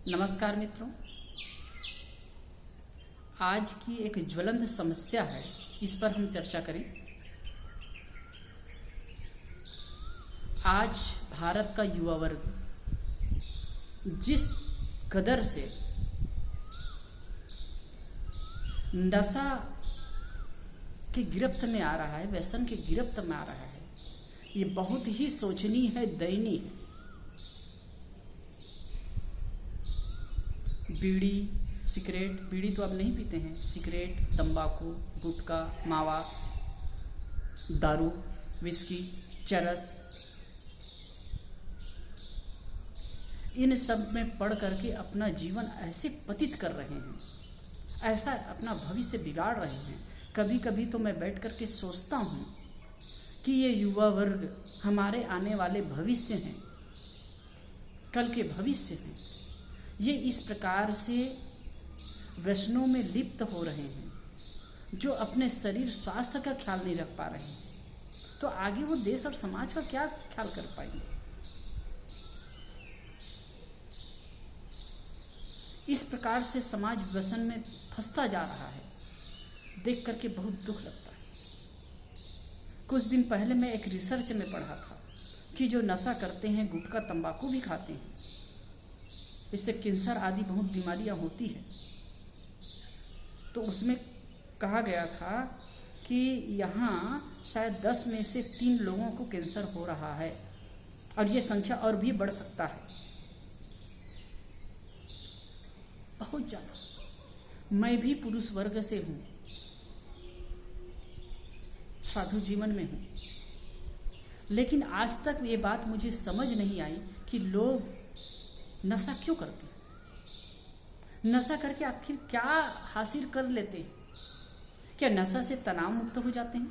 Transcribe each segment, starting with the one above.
नमस्कार मित्रों, आज की एक ज्वलंत समस्या है, इस पर हम चर्चा करें। आज भारत का युवा वर्ग जिस कदर से नशा के गिरफ्त में आ रहा है, व्यसन के गिरफ्त में आ रहा है, ये बहुत ही शोचनीय है, दयनीय है। बीड़ी, सिगरेट, बीड़ी तो अब नहीं पीते हैं, सिगरेट, तंबाकू, गुटखा, मावा, दारू, विस्की, चरस, इन सब में पढ़ करके अपना जीवन ऐसे पतित कर रहे हैं, ऐसा अपना भविष्य बिगाड़ रहे हैं। कभी कभी तो मैं बैठ करके सोचता हूँ कि ये युवा वर्ग हमारे आने वाले भविष्य हैं, कल के भविष्य हैं। ये इस प्रकार से व्यसनों में लिप्त हो रहे हैं, जो अपने शरीर स्वास्थ्य का ख्याल नहीं रख पा रहे हैं, तो आगे वो देश और समाज का क्या ख्याल कर पाएंगे। इस प्रकार से समाज व्यसन में फंसता जा रहा है, देख करके बहुत दुख लगता है। कुछ दिन पहले मैं एक रिसर्च में पढ़ा था कि जो नशा करते हैं, गुटखा, तंबाकू भी खाते हैं, इससे कैंसर आदि बहुत बीमारियां होती हैं। तो उसमें कहा गया था कि यहाँ शायद 10 में से 3 लोगों को कैंसर हो रहा है, और ये संख्या और भी बढ़ सकता है, बहुत ज़्यादा। मैं भी पुरुष वर्ग से हूँ, साधु जीवन में हूँ, लेकिन आज तक ये बात मुझे समझ नहीं आई कि लोग नशा क्यों करते हैं। नशा करके आखिर क्या हासिल कर लेते हैं? क्या नशा से तनाव मुक्त हो जाते हैं?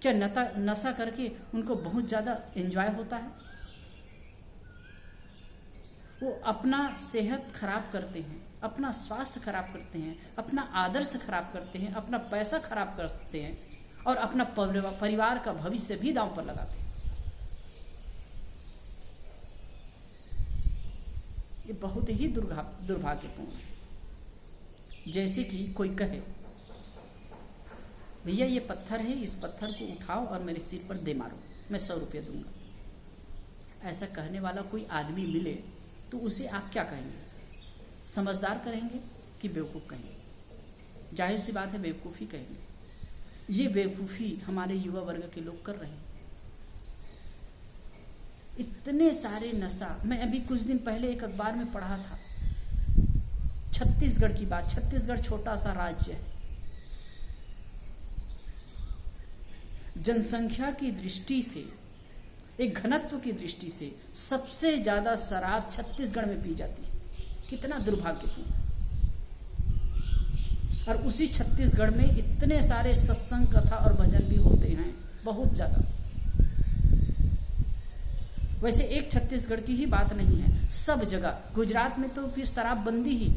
क्या नशा करके उनको बहुत ज़्यादा एंजॉय होता है? वो अपना सेहत खराब करते हैं, अपना स्वास्थ्य खराब करते हैं, अपना आदर्श खराब करते हैं, अपना पैसा खराब करते हैं, और अपना परिवार का भविष्य भी दांव पर लगाते हैं। ये बहुत ही दुर्भाग्यपूर्ण है। जैसे कि कोई कहे, भैया ये पत्थर है, इस पत्थर को उठाओ और मेरे सिर पर दे मारो, मैं 100 रुपये दूंगा। ऐसा कहने वाला कोई आदमी मिले तो उसे आप क्या कहेंगे? समझदार कहेंगे कि बेवकूफ़ कहेंगे? जाहिर सी बात है, बेवकूफ़ी कहेंगे। ये बेवकूफ़ी हमारे युवा वर्ग के लोग कर रहे हैं। इतने सारे नशा, मैं अभी कुछ दिन पहले एक अखबार में पढ़ा था, छत्तीसगढ़ की बात। छत्तीसगढ़ छोटा सा राज्य है, जनसंख्या की दृष्टि से, एक घनत्व की दृष्टि से सबसे ज्यादा शराब छत्तीसगढ़ में पी जाती है। कितना दुर्भाग्यपूर्ण है। और उसी छत्तीसगढ़ में इतने सारे सत्संग, कथा और भजन भी होते हैं, बहुत ज्यादा। वैसे एक छत्तीसगढ़ की ही बात नहीं है, सब जगह। गुजरात में तो फिर शराब बंदी ही,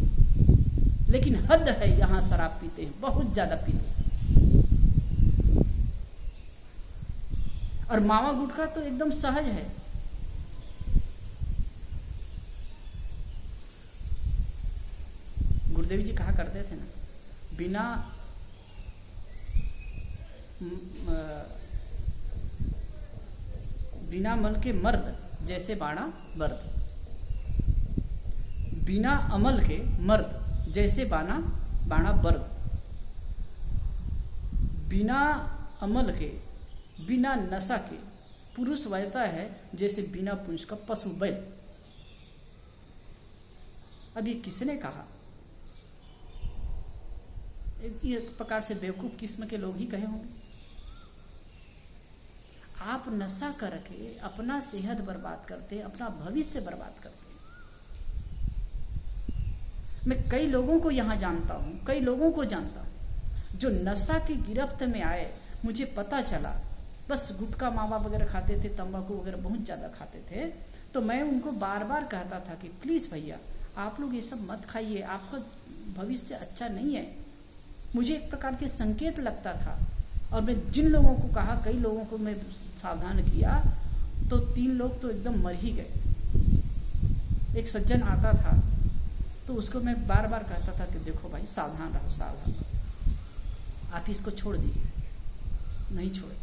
लेकिन हद है, यहाँ शराब पीते हैं, बहुत ज्यादा पीते हैं। और मावा गुटखा तो एकदम सहज है। गुरुदेव जी कहा करते थे ना, बिना मल के मर्द जैसे बाणा बर्द, बिना अमल के मर्द जैसे बाणा बर्द, बिना अमल के, बिना नशा के पुरुष वैसा है जैसे बिना पुंज का पशु बैल। अब ये किसने कहा? एक प्रकार से बेवकूफ किस्म के लोग ही कहे होंगे। आप नशा करके अपना सेहत बर्बाद करते हैं, अपना भविष्य बर्बाद करते हैं। मैं कई लोगों को यहाँ जानता हूँ, कई लोगों को जानता हूँ जो नशा की गिरफ्त में आए। मुझे पता चला, बस गुटखा, मावा वगैरह खाते थे, तंबाकू वगैरह बहुत ज़्यादा खाते थे। तो मैं उनको बार बार कहता था कि प्लीज़ भैया आप लोग ये सब मत खाइए, आपका भविष्य अच्छा नहीं है। मुझे एक प्रकार के संकेत लगता था, और मैं जिन लोगों को कहा, कई लोगों को मैं सावधान किया, तो 3 लोग तो एकदम मर ही गए। एक सज्जन आता था तो उसको मैं बार बार कहता था कि देखो भाई सावधान रहो, सावधान रहो, आप इसको छोड़ दीजिए। नहीं छोड़े।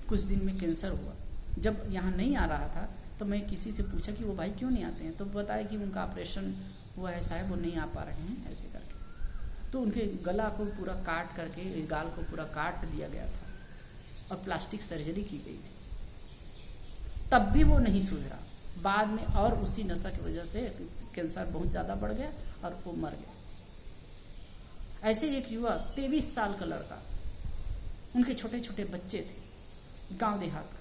कुछ दिन में कैंसर हुआ। जब यहाँ नहीं आ रहा था तो मैं किसी से पूछा कि वो भाई क्यों नहीं आते हैं, तो बताया कि उनका ऑपरेशन हुआ है साहब, वो नहीं आ पा रहे हैं ऐसे करके। तो उनके गला को पूरा काट करके, गाल को पूरा काट दिया गया था और प्लास्टिक सर्जरी की गई थी, तब भी वो नहीं सुधरा। बाद में और उसी नशा की वजह से कैंसर बहुत ज़्यादा बढ़ गया और वो मर गया। ऐसे एक युवक 23 साल का लड़का, उनके छोटे छोटे बच्चे थे, गांव देहात का,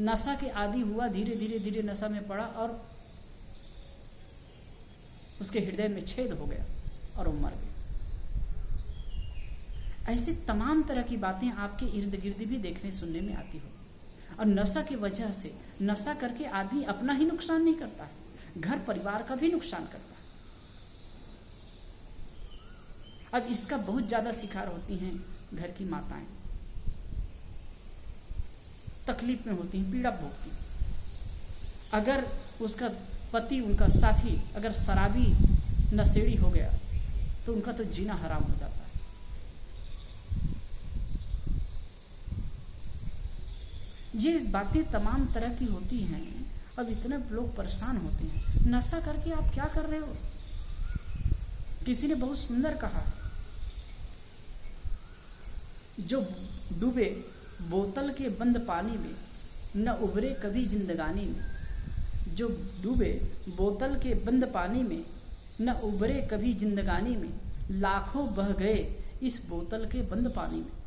नशा के आदी हुआ, धीरे धीरे धीरे नशा में पड़ा और उसके हृदय में छेद हो गया और वो मर गया। ऐसी तमाम तरह की बातें आपके इर्द गिर्द भी देखने सुनने में आती हो। और नशा की वजह से, नशा करके आदमी अपना ही नुकसान नहीं करता है, घर परिवार का भी नुकसान करता है। अब इसका बहुत ज्यादा शिकार होती हैं घर की माताएं, तकलीफ में होती हैं, पीड़ा भोगती हैं। अगर उसका पति, उनका साथी अगर शराबी नशेड़ी हो गया तो उनका तो जीना हराम हो जाता है। ये बातें तमाम तरह की होती हैं। अब इतने लोग परेशान होते हैं, नशा करके आप क्या कर रहे हो। किसी ने बहुत सुंदर कहा, जो डूबे बोतल के बंद पानी में न उबरे कभी जिंदगानी में। जो डूबे बोतल के बंद पानी में न उबरे कभी जिंदगानी में, लाखों बह गए इस बोतल के बंद पानी में।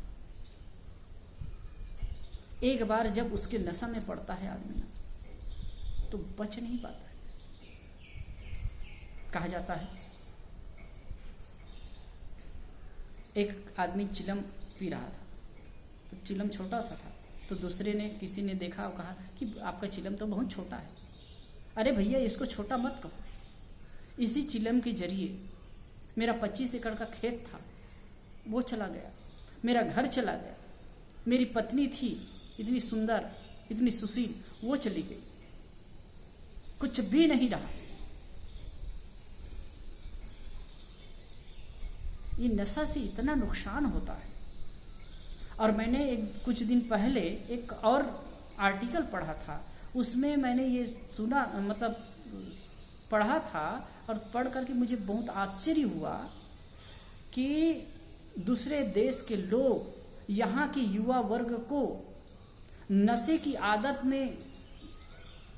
एक बार जब उसके नशा में पड़ता है आदमी ना, तो बच नहीं पाता है। कहा जाता है एक आदमी चिलम पी रहा था, तो चिलम छोटा सा था, तो दूसरे ने, किसी ने देखा और कहा कि आपका चिलम तो बहुत छोटा है। अरे भैया, इसको छोटा मत कहो। इसी चिलम के जरिए मेरा 25 एकड़ का खेत था, वो चला गया, मेरा घर चला गया, मेरी पत्नी थी इतनी सुंदर, इतनी सुशील, वो चली गई, कुछ भी नहीं रहा। ये नशा से इतना नुकसान होता है। और मैंने कुछ दिन पहले एक और आर्टिकल पढ़ा था, उसमें मैंने ये सुना, मतलब पढ़ा था, और पढ़ करके मुझे बहुत आश्चर्य हुआ कि दूसरे देश के लोग यहाँ के युवा वर्ग को नशे की आदत में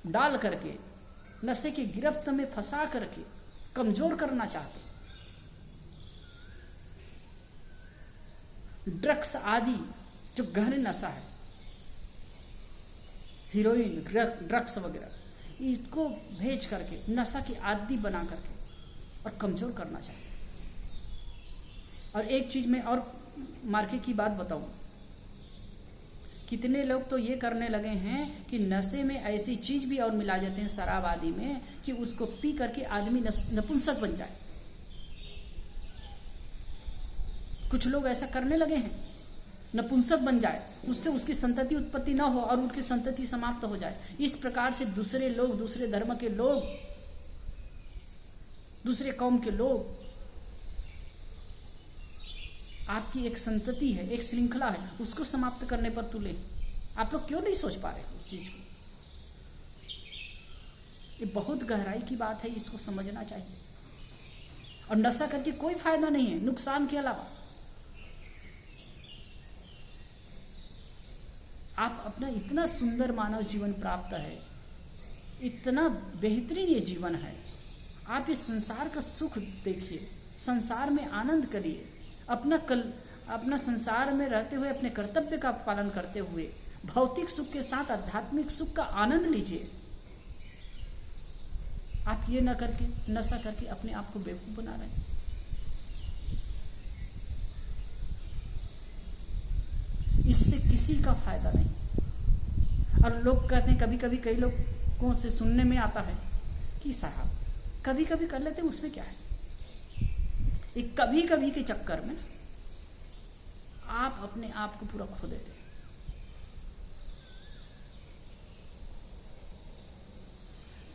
डाल करके, नशे की गिरफ्त में फंसा करके कमजोर करना चाहते। ड्रग्स आदि जो गहन नशा है, हीरोइन, ड्रग्स वगैरह, इसको भेज करके नशा की आदि बना करके और कमजोर करना चाहिए। और एक चीज में और मार्के की बात बताऊं, कितने लोग तो ये करने लगे हैं कि नशे में ऐसी चीज भी और मिला देते हैं, शराब आदि में, कि उसको पी करके आदमी नपुंसक बन जाए। कुछ लोग ऐसा करने लगे हैं, नपुंसक बन जाए, उससे उसकी संतति उत्पत्ति ना हो और उनकी संतति समाप्त हो जाए। इस प्रकार से दूसरे लोग, दूसरे धर्म के लोग, दूसरे कौम के लोग, आपकी एक संतति है, एक श्रृंखला है, उसको समाप्त करने पर तुले। आप लोग क्यों नहीं सोच पा रहे उस चीज को। ये बहुत गहराई की बात है, इसको समझना चाहिए। और नशा करके कोई फायदा नहीं है, नुकसान के अलावा। आप अपना इतना सुंदर मानव जीवन प्राप्त है, इतना बेहतरीन ये जीवन है, आप इस संसार का सुख देखिए, संसार में आनंद करिए, अपना संसार में रहते हुए अपने कर्तव्य का पालन करते हुए भौतिक सुख के साथ आध्यात्मिक सुख का आनंद लीजिए। आप ये न करके, नशा करके अपने आप को बेवकूफ बना रहे हैं। इससे किसी का फायदा नहीं। और लोग कहते हैं, कभी कभी कई लोगों से सुनने में आता है कि साहब कभी कभी कर लेते हैं, उसमें क्या है। एक कभी कभी के चक्कर में आप अपने आप को पूरा खो देते हैं।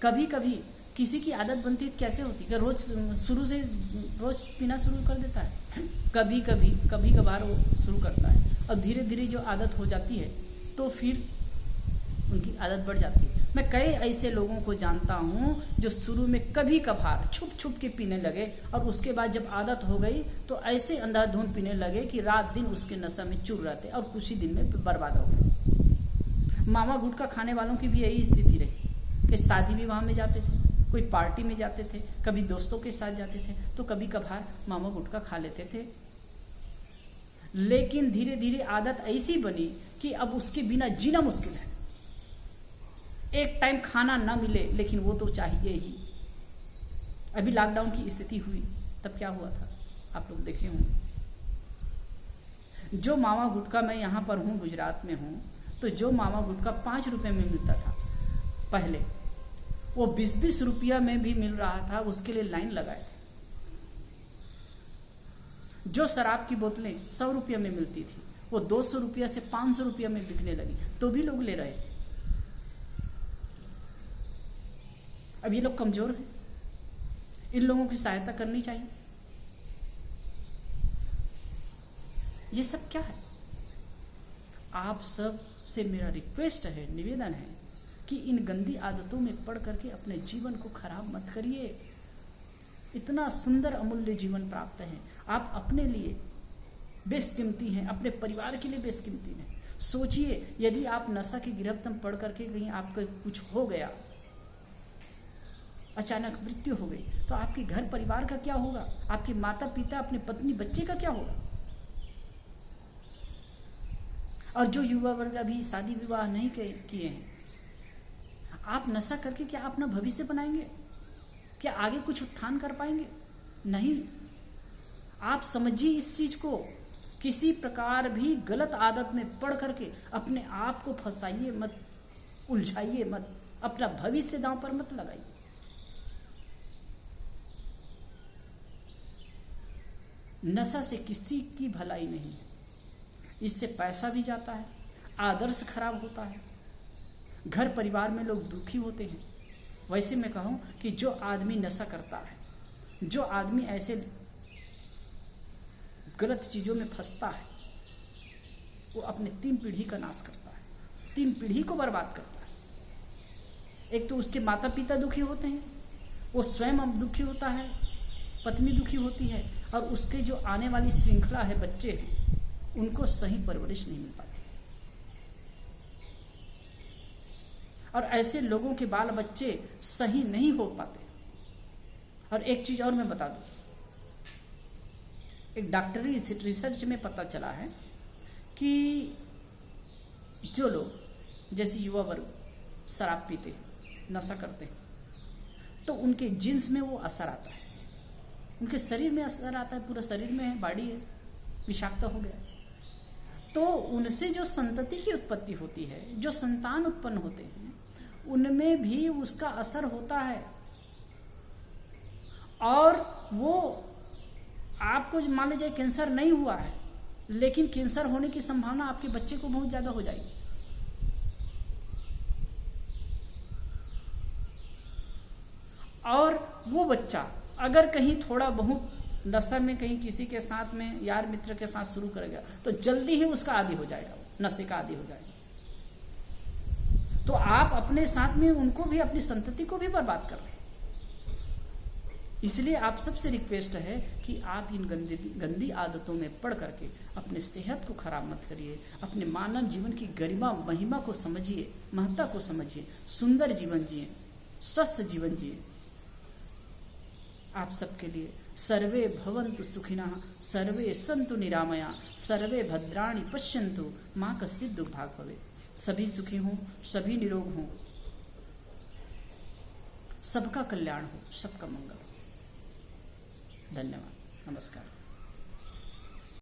कभी कभी किसी की आदत बनती है, कैसे होती है कि रोज शुरू से रोज पीना शुरू कर देता है, कभी कभार वो शुरू करता है, और धीरे धीरे जो आदत हो जाती है तो फिर उनकी आदत बढ़ जाती है। मैं कई ऐसे लोगों को जानता हूँ जो शुरू में कभी कभार छुप छुप के पीने लगे, और उसके बाद जब आदत हो गई तो ऐसे अंधाधुंध पीने लगे कि रात दिन उसके नशा में चूर रहते और कुछ ही दिन में बर्बाद हो गए। मावा गुटखा खाने वालों की भी यही स्थिति रही कि शादी विवाह में जाते थे, कोई पार्टी में जाते थे, कभी दोस्तों के साथ जाते थे, तो कभी कभार मावा गुटखा खा लेते थे, लेकिन धीरे धीरे आदत ऐसी बनी कि अब उसके बिना जीना मुश्किल है। एक टाइम खाना ना मिले लेकिन वो तो चाहिए ही। अभी लॉकडाउन की स्थिति हुई तब क्या हुआ था आप लोग देखे होंगे। जो मावा गुटखा, मैं यहाँ पर हूँ गुजरात में हूँ, तो जो मावा गुटखा 5 रुपए में मिलता था पहले, वो 20-20 रुपया में भी मिल रहा था, उसके लिए लाइन लगाए थे। जो शराब की बोतलें 100 रुपया में मिलती थी वो 200 रुपया से 500 रुपया में बिकने लगी, तो भी लोग ले रहे थे। अब ये लोग कमजोर हैं, इन लोगों की सहायता करनी चाहिए। ये सब क्या है? आप सब से मेरा रिक्वेस्ट है, निवेदन है कि इन गंदी आदतों में पड़ करके अपने जीवन को खराब मत करिए। इतना सुंदर अमूल्य जीवन प्राप्त है, आप अपने लिए बेशकीमती हैं, अपने परिवार के लिए बेशकीमती हैं। सोचिए, यदि आप नशा की गिरफ्त में पड़ करके कहीं आपका कुछ हो गया, अचानक मृत्यु हो गई, तो आपके घर परिवार का क्या होगा? आपके माता पिता, अपने पत्नी बच्चे का क्या होगा? और जो युवा वर्ग अभी शादी विवाह नहीं किए हैं, आप नशा करके क्या अपना भविष्य बनाएंगे? क्या आगे कुछ उत्थान कर पाएंगे? नहीं। आप समझिए इस चीज को, किसी प्रकार भी गलत आदत में पड़ करके अपने आप को फंसाइए मत, उलझाइए मत, अपना भविष्य दांव पर मत लगाइए। नशा से किसी की भलाई नहीं है, इससे पैसा भी जाता है, आदर्श खराब होता है, घर परिवार में लोग दुखी होते हैं। वैसे मैं कहूँ कि जो आदमी नशा करता है, जो आदमी ऐसे गलत चीज़ों में फंसता है, वो अपने 3 पीढ़ी का नाश करता है, 3 पीढ़ी को बर्बाद करता है। एक तो उसके माता पिता दुखी होते हैं, वो स्वयं अब दुखी होता है, पत्नी दुखी होती है, और उसके जो आने वाली श्रृंखला है, बच्चे हैं, उनको सही परवरिश नहीं मिल पाती। और ऐसे लोगों के बाल बच्चे सही नहीं हो पाते। और एक चीज और मैं बता दूं, एक डॉक्टरी रिसर्च में पता चला है कि जो लोग जैसे युवा वर्ग शराब पीते, नशा करते हैं, तो उनके जीन्स में वो असर आता है, उनके शरीर में असर आता है, पूरा शरीर में है, बॉडी है, विषाक्त हो गया, तो उनसे जो संतति की उत्पत्ति होती है, जो संतान उत्पन्न होते हैं, उनमें भी उसका असर होता है। और वो आपको मान लीजिए कैंसर नहीं हुआ है, लेकिन कैंसर होने की संभावना आपके बच्चे को बहुत ज्यादा हो जाएगी। और वो बच्चा अगर कहीं थोड़ा बहुत नशा में, कहीं किसी के साथ में, यार मित्र के साथ शुरू कर गया, तो जल्दी ही उसका आदी हो जाएगा, नशे का आदी हो जाएगा। तो आप अपने साथ में उनको भी, अपनी संतति को भी बर्बाद कर रहे हैं। इसलिए आप सबसे रिक्वेस्ट है कि आप इन गंदी आदतों में पड़ करके अपने सेहत को खराब मत करिए, अपने मानव जीवन की गरिमा महिमा को समझिए, महत्ता को समझिए, सुंदर जीवन जिए, स्वस्थ जीवन जिए। आप सबके लिए सर्वे भवन्तु सुखिनः, सर्वे सन्तु निरामया, सर्वे भद्राणि पश्यन्तु, मां कश्चित् दुर्भाग् भवेत्। सभी सुखी हों, सभी निरोग हों, सबका कल्याण हो, सबका मंगल हो। धन्यवाद, नमस्कार।